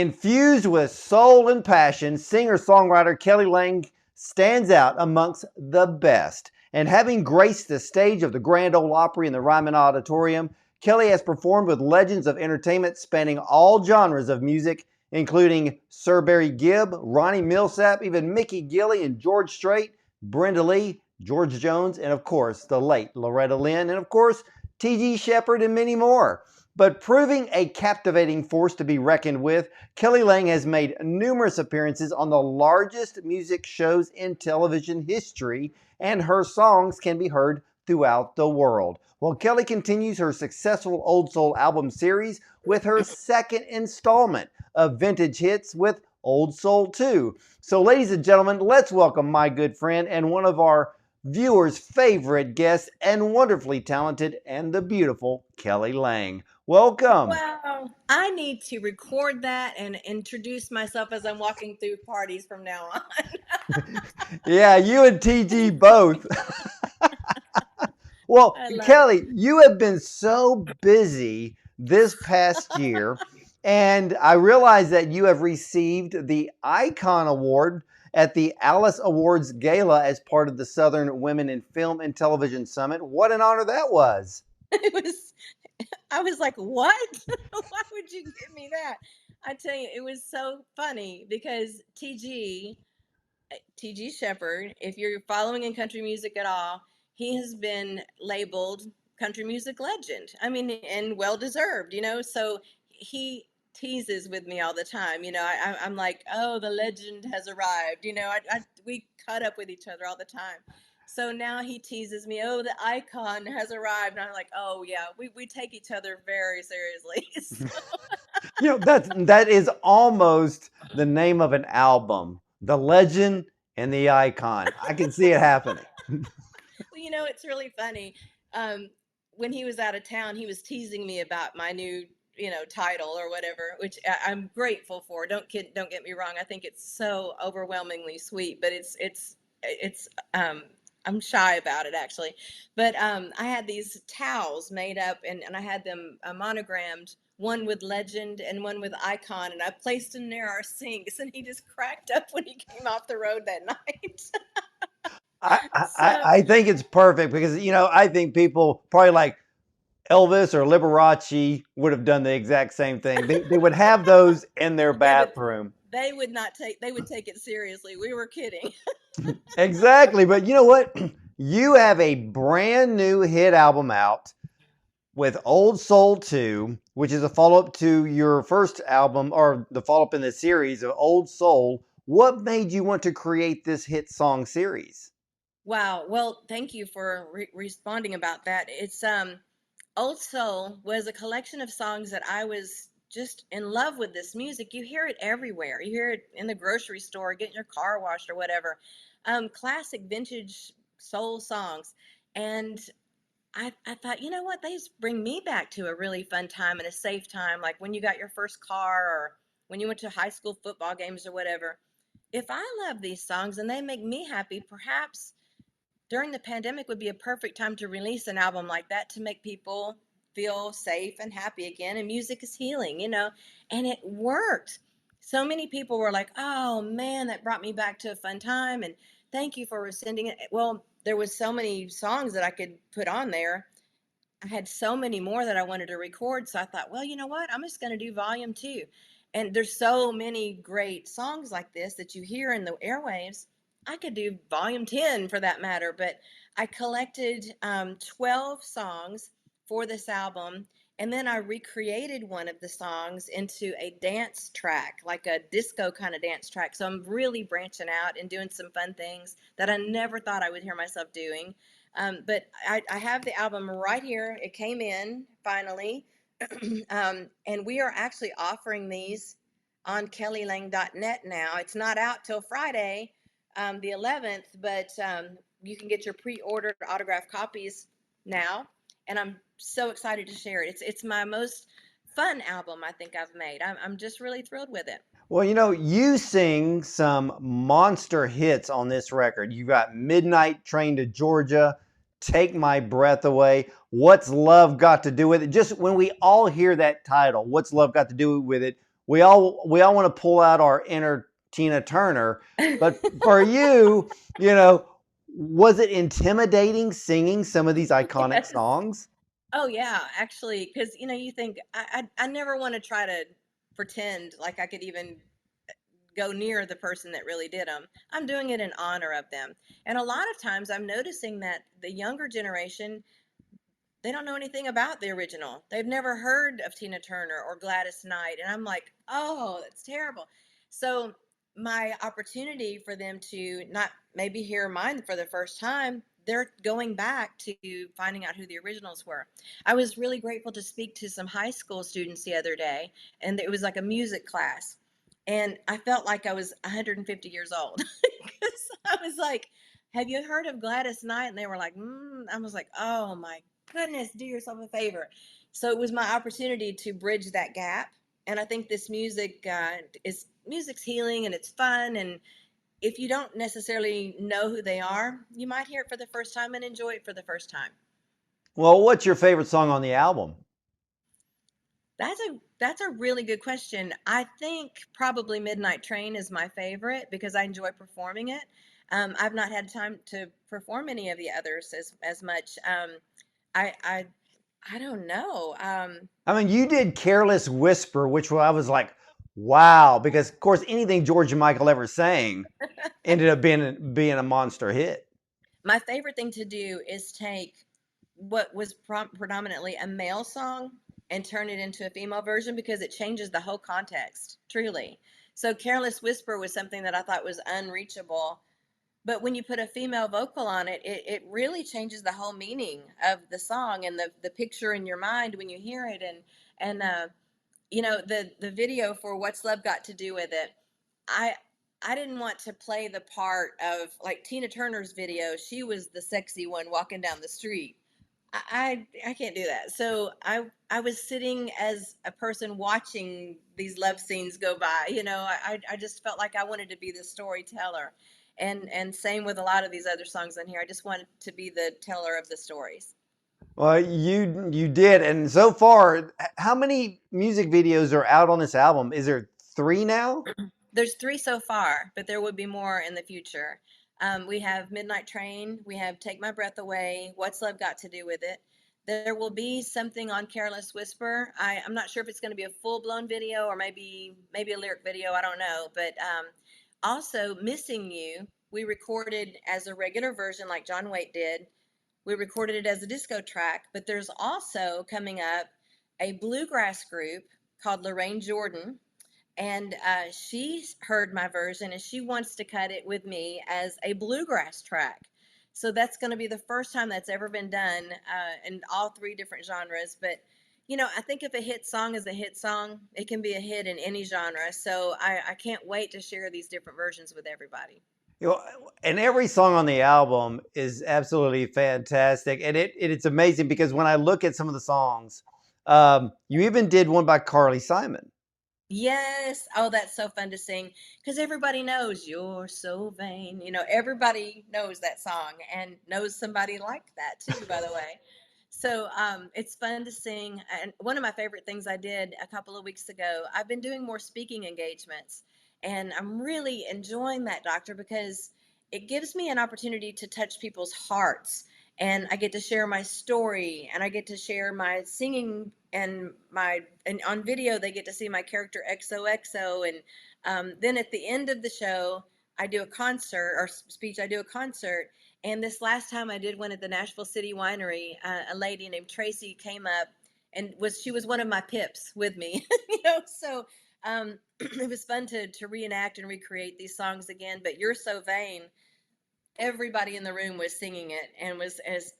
Infused with soul and passion, singer-songwriter Kelly Lang stands out amongst the best. And having graced the stage of the Grand Ole Opry and the Ryman Auditorium, Kelly has performed with legends of entertainment spanning all genres of music, including Sir Barry Gibb, Ronnie Milsap, even Mickey Gilley and George Strait, Brenda Lee, George Jones, and of course, the late Loretta Lynn, and of course, T.G. Sheppard and many more. But proving a captivating force to be reckoned with, Kelly Lang has made numerous appearances on the largest music shows in television history, and her songs can be heard throughout the world. Well, Kelly continues her successful Old Soul album series with her second installment of vintage hits with Old Soul 2. So, ladies and gentlemen, let's welcome my good friend and one of our viewers' favorite guests and wonderfully talented and the beautiful Kelly Lang. Welcome. Wow. I need to record that and introduce myself as I'm walking through parties from now on. Yeah, you and TG both. Well, Kelly, you have been so busy this past year, and I realize that you have received the Icon Award at the Alice Awards Gala as part of the Southern Women in Film and Television Summit. What an honor that was. I was like, what? Why would you give me that? I tell you, it was so funny because TG Sheppard, if you're following in country music at all, he has been labeled country music legend. I mean, and well deserved, so he teases with me all the time. I'm like, oh, the legend has arrived. We cut up with each other all the time. So now he teases me, oh, the icon has arrived. And I'm like, oh, yeah, we take each other very seriously. That is almost the name of an album, The Legend and the Icon. I can see it happening. Well, it's really funny. When he was out of town, he was teasing me about my new, title or whatever, which I'm grateful for. Don't get me wrong. I think it's so overwhelmingly sweet, but it's I'm shy about it actually. But I had these towels made up and I had them monogrammed, one with legend and one with icon, and I placed them near our sinks, and he just cracked up when he came off the road that night. I think it's perfect because, I think people probably like Elvis or Liberace would have done the exact same thing. They would have those in their bathroom. They would take it seriously. We were kidding. Exactly. But you know what? You have a brand new hit album out with Old Soul 2, which is a follow-up to your first album, or the follow-up in the series of Old Soul. What made you want to create this hit song series? Wow. Well, thank you for responding about that. It's Old Soul was a collection of songs that I was just in love with this music. You hear it everywhere. You hear it in the grocery store, getting your car washed or whatever. Classic vintage soul songs. And I thought, you know what? They just bring me back to a really fun time and a safe time, like when you got your first car or when you went to high school football games or whatever. If I love these songs and they make me happy, perhaps during the pandemic would be a perfect time to release an album like that to make people feel safe and happy again. And music is healing, and it worked. So many people were like, oh man, that brought me back to a fun time. And thank you for sending it. Well, there was so many songs that I could put on there. I had so many more that I wanted to record. So I thought, well, you know what? I'm just going to do volume 2. And there's so many great songs like this that you hear in the airwaves. I could do volume 10 for that matter, but I collected 12 songs for this album, and then I recreated one of the songs into a dance track, like a disco kind of dance track. So I'm really branching out and doing some fun things that I never thought I would hear myself doing. But I have the album right here. It came in finally, and we are actually offering these on kellylang.net now. It's not out till Friday, the 11th, but you can get your pre-ordered autographed copies now, and I'm so excited to share it. It's my most fun album I think I've made. I'm just really thrilled with it. Well, you sing some monster hits on this record. You got Midnight Train to Georgia, Take My Breath Away, What's Love Got to Do with It? Just when we all hear that title, What's Love Got to Do with It? we all want to pull out our inner Tina Turner, but for you, was it intimidating singing some of these iconic Yes. songs? Oh yeah, actually, because you think I never want to try to pretend like I could even go near the person that really did them. I'm doing it in honor of them. And a lot of times I'm noticing that the younger generation, they don't know anything about the original. They've never heard of Tina Turner or Gladys Knight. And I'm like, oh, that's terrible. So my opportunity for them to not maybe hear mine for the first time, they're going back to finding out who the originals were. I was really grateful to speak to some high school students the other day, and it was like a music class. And I felt like I was 150 years old because I was like, have you heard of Gladys Knight? And they were like, I was like, oh my goodness, do yourself a favor. So it was my opportunity to bridge that gap. And I think this music is music's healing and it's fun. And if you don't necessarily know who they are, you might hear it for the first time and enjoy it for the first time. Well, what's your favorite song on the album? That's a really good question. I think probably Midnight Train is my favorite because I enjoy performing it. I've not had time to perform any of the others as much. I I I don't know. I mean, you did Careless Whisper, which I was like, wow, because of course anything George and Michael ever sang ended up being a monster hit. My favorite thing to do is take what was predominantly a male song and turn it into a female version because it changes the whole context, truly. So Careless Whisper was something that I thought was unreachable. But when you put a female vocal on it, it really changes the whole meaning of the song and the picture in your mind when you hear it. And the video for What's Love Got to Do with It, I I didn't want to play the part of like Tina Turner's video. She was the sexy one walking down the street. I can't do that. So I was sitting as a person watching these love scenes go by. I just felt like I wanted to be the storyteller, and same with a lot of these other songs on here. I just wanted to be the teller of the stories. Well, you did, and so far, how many music videos are out on this album? Is there three now? There's three so far, but there would be more in the future. We have Midnight Train, we have Take My Breath Away, What's Love Got to Do with It. There will be something on Careless Whisper. I'm not sure if it's going to be a full blown video or maybe a lyric video. I don't know. But also Missing You, we recorded as a regular version like John Waite did. We recorded it as a disco track, but there's also coming up a bluegrass group called Lorraine Jordan, and she heard my version and she wants to cut it with me as a bluegrass track. So that's going to be the first time that's ever been done in all three different genres. But I think if a hit song is a hit song, it can be a hit in any genre. So I can't wait to share these different versions with everybody. You know, and every song on the album is absolutely fantastic, and it's amazing because when I look at some of the songs, you even did one by Carly Simon. Yes. Oh, that's so fun to sing because everybody knows You're So Vain. Everybody knows that song and knows somebody like that too, by the way. So it's fun to sing. And one of my favorite things I did a couple of weeks ago, I've been doing more speaking engagements, and I'm really enjoying that, doctor, because it gives me an opportunity to touch people's hearts. And I get to share my story, and I get to share my singing, and on video they get to see my character XOXO. And then at the end of the show, I do a concert or speech. I do a concert, and this last time I did one at the Nashville City Winery, a lady named Tracy came up and she was one of my pips with me, So it was fun to reenact and recreate these songs again. But You're So Vain, everybody in the room was singing it and was as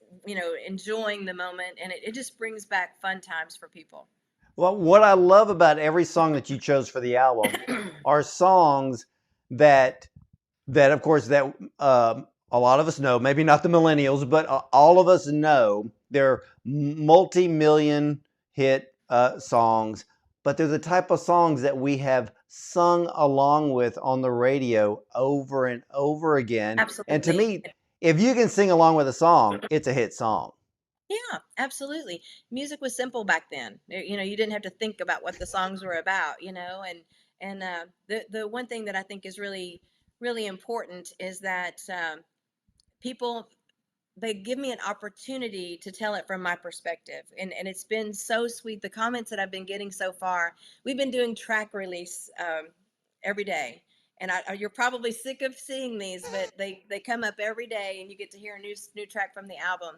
enjoying the moment, and it just brings back fun times for people. Well, what I love about every song that you chose for the album are songs that of course that a lot of us know, maybe not the millennials, but all of us know. They're multi-million hit songs, but they're the type of songs that we have sung along with on the radio over and over again. And to Absolutely. me, if you can sing along with a song, it's a hit song. Yeah, absolutely. Music was simple back then. You didn't have to think about what the songs were about, and the one thing that I think is really really important is that people, they give me an opportunity to tell it from my perspective, and it's been so sweet. The comments that I've been getting so far, we've been doing track release every day, and you're probably sick of seeing these, but they come up every day, and you get to hear a new track from the album.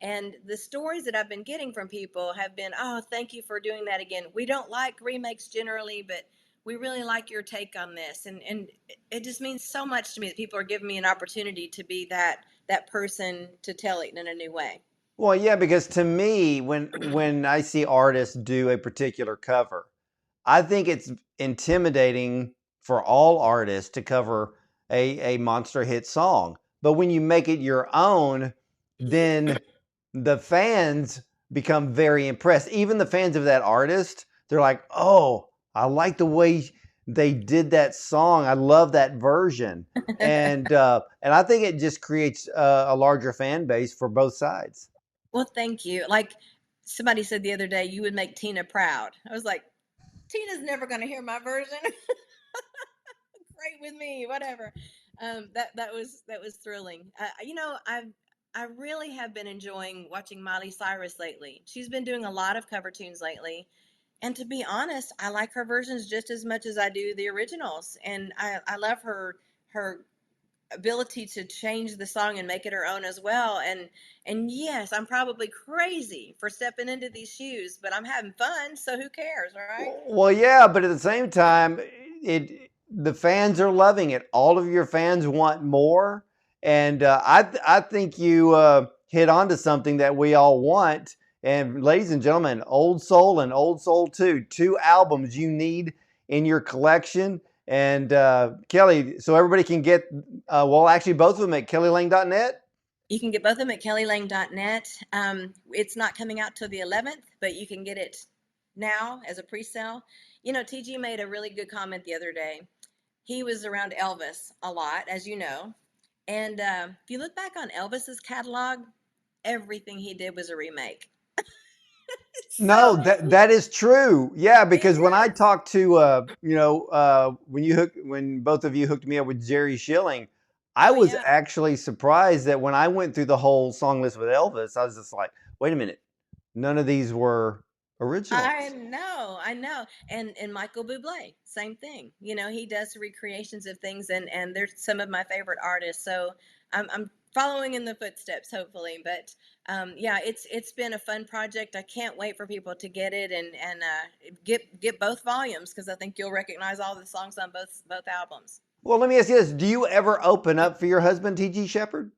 And the stories that I've been getting from people have been, oh, thank you for doing that again. We don't like remakes generally, but we really like your take on this, and it just means so much to me that people are giving me an opportunity to be that person to tell it in a new way. Well, yeah, because to me, when I see artists do a particular cover, I think it's intimidating for all artists to cover a monster hit song. But when you make it your own, then the fans become very impressed. Even the fans of that artist, they're like, "Oh, I like the way they did that song. I love that version." And I think it just creates a larger fan base for both sides. Well, thank you. Like somebody said the other day, you would make Tina proud. I was like, Tina's never going to hear my version. Great with me, whatever. That was thrilling. I really have been enjoying watching Miley Cyrus lately. She's been doing a lot of cover tunes lately. And to be honest, I like her versions just as much as I do the originals. And I love her ability to change the song and make it her own as well. And yes, I'm probably crazy for stepping into these shoes, but I'm having fun, so who cares, right? Well, yeah, but at the same time, it the fans are loving it. All of your fans want more, and I think you hit onto something that we all want. And ladies and gentlemen, Old Soul and Old Soul 2, two albums you need in your collection. And Kelly, so everybody can get, well, actually, both of them at kellylang.net. You can get both of them at kellylang.net. It's not coming out till the 11th, but you can get it now as a pre-sale. TG made a really good comment the other day. He was around Elvis a lot, as you know. And if you look back on Elvis's catalog, everything he did was a remake. No, So that is true. Yeah, it because when I is. talked to when both of you hooked me up with Jerry Schilling, I Oh was yeah. actually surprised that when I went through the whole song list with Elvis, I was just like, wait a minute, none of these were I originals. know, I know. And Michael Bublé, same thing. He does recreations of things, and they're some of my favorite artists. So I'm following in the footsteps, hopefully. But yeah, it's been a fun project. I can't wait for people to get it and get both volumes, because I think you'll recognize all the songs on both albums. Well, let me ask you this: do you ever open up for your husband, T.G. Sheppard?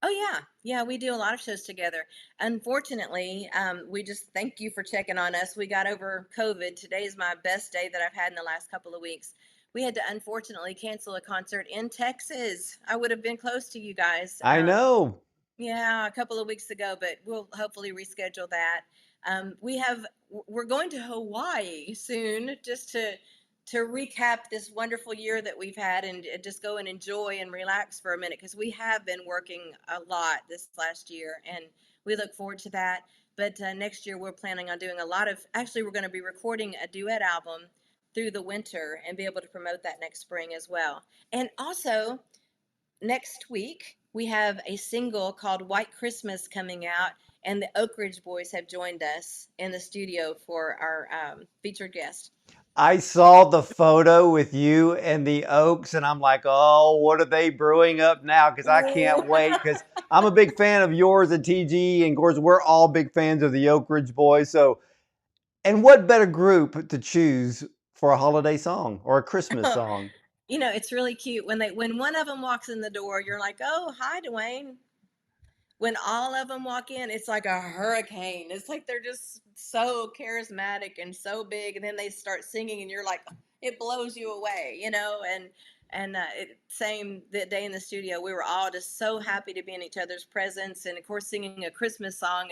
Oh yeah, yeah, we do a lot of shows together. Unfortunately, we just thank you for checking on us. We got over COVID. Today is my best day that I've had in the last couple of weeks. We had to unfortunately cancel a concert in Texas. I would have been close to you guys. I know. Yeah, a couple of weeks ago, but we'll hopefully reschedule that. We're going to Hawaii soon, just to recap this wonderful year that we've had, and just go and enjoy and relax for a minute, because we have been working a lot this last year, and we look forward to that. But next year we're planning on doing a lot of. Actually, we're going to be recording a duet album through the winter and be able to promote that next spring as well. And also, next week we have a single called White Christmas coming out, and the Oak Ridge Boys have joined us in the studio for our featured guest. I saw the photo with you and the Oaks, and I'm like, oh, what are they brewing up now? Because I can't Ooh. wait. Because I'm a big fan of yours and TG, and of course, we're all big fans of the Oak Ridge Boys. So, and what better group to choose for a holiday song or a Christmas song? It's really cute when one of them walks in the door, you're like, oh, hi, Dwayne. When all of them walk in, it's like a hurricane. It's like they're just so charismatic and so big, and then they start singing, and you're like, it blows you away. Same the day in the studio, we were all just so happy to be in each other's presence, and of course, singing a Christmas song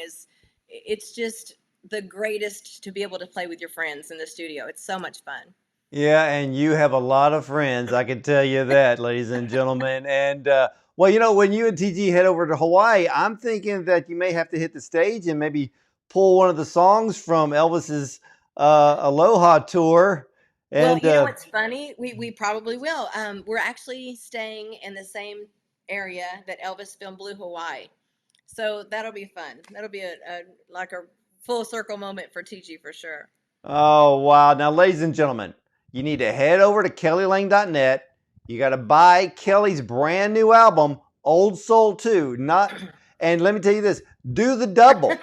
it's just the greatest to be able to play with your friends in the studio. It's so much fun. Yeah, and you have a lot of friends. I can tell you that, ladies and gentlemen. And Well, when you and TG head over to Hawaii, I'm thinking that you may have to hit the stage and maybe pull one of the songs from Elvis's Aloha tour. Well, And you know what's funny? We probably will. We're actually staying in the same area that Elvis filmed Blue Hawaii, so that'll be fun. That'll be a like a full circle moment for TG for sure. oh, wow. Now, ladies and gentlemen, you need to head over to kellylang.net. You got to buy Kelly's brand new album, Old Soul 2. And let me tell you this, do the double,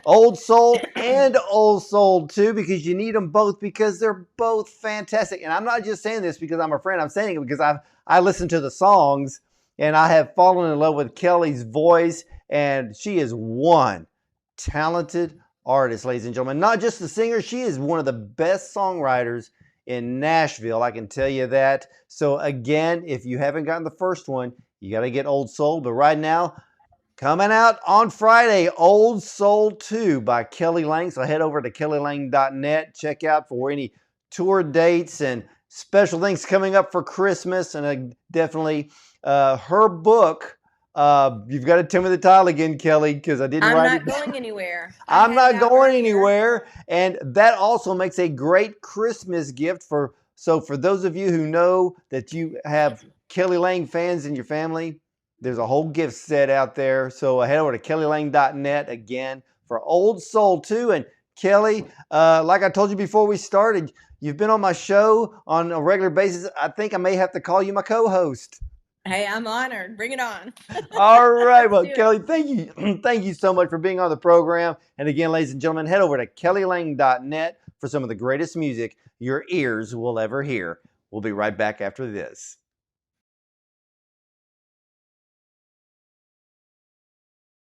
Old Soul and Old Soul 2, because you need them both because they're both fantastic. And I'm not just saying this because I'm a friend. I'm saying it because I listen to the songs and I have fallen in love with Kelly's voice. And she is one talented artist, ladies and gentlemen. Not just the singer, she is one of the best songwriters in Nashville. I can tell you that. So again, if you haven't gotten the first one, you got to get Old Soul. But right now, coming out on Friday, Old Soul 2 by Kelly Lang. So head over to kellylang.net. Check out for any tour dates and special things coming up for Christmas. And definitely her book. You've got to tell me the title again, Kelly, because I didn't write it. I'm not going anywhere. I'm not going anywhere. And that also makes a great Christmas gift for those of you who know that you have Kelly Lang fans in your family. There's a whole gift set out there. So head over to kellylang.net again for Old Soul 2. And Kelly, like I told you before we started, you've been on my show on a regular basis. I think I may have to call you my co-host. Hey, I'm honored. Bring it on. All right. Well, Kelly, thank you. Thank you so much for being on the program. And again, ladies and gentlemen, head over to kellylang.net for some of the greatest music your ears will ever hear. We'll be right back after this.